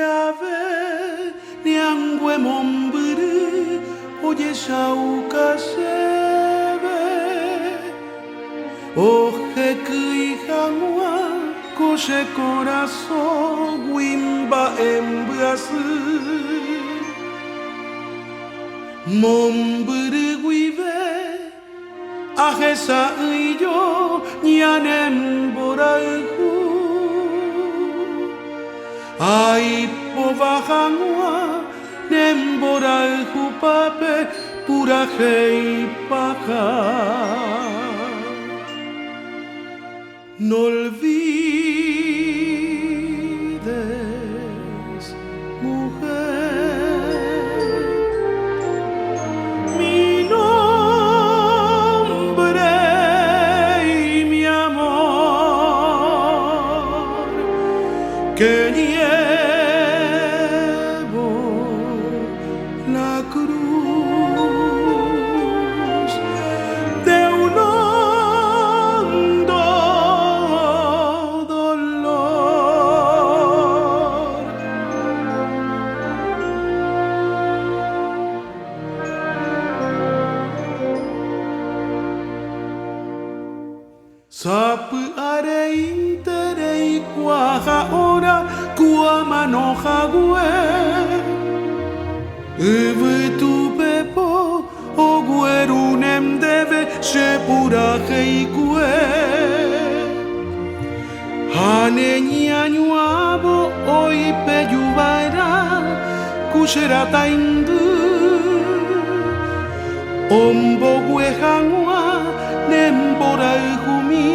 Yave Nyangwe Mombiri Oye Shauka Sheve Oje Kuihangwa Koshe Corazón Wimba Embrasu Mombiri Wive Ajesa Iyo Nyanem Boraihu Ay povahangwa Nemboraihu pape Pura hei paja No olvides, mujer, mi nombre y mi amor, que llevo la cruz de un hondo dolor. Sapu are interei kwaha ora kuama no hagwe Ewe tu pepo ogwerunem deve shepura heikwe Hane nyanyuabo oi peyubaira kushera taindu Ombo gwehangwa nembora humi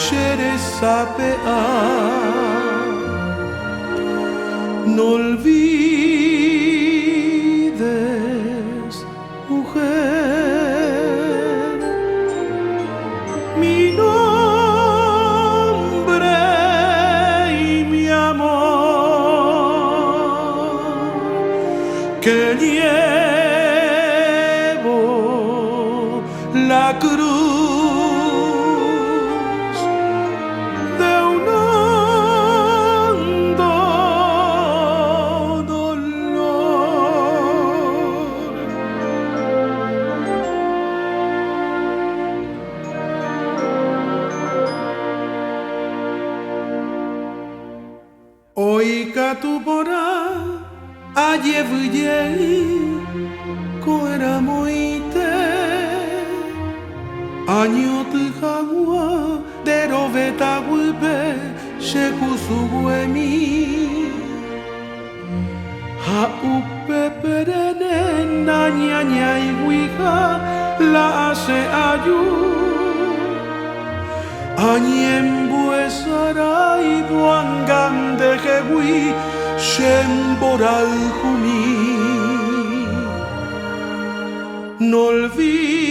shere sapea No olvides, mujer, mi nombre y mi amor, que llevo la cruz de un hondo dolor. Oika tu pora ayevuye koera moite Año tu hagua deroveta wipe shekusuguemi Ha upe perene nanyanya iguiga la ase ayu Anyembue sarai duangande hewi shemboral humi No olvides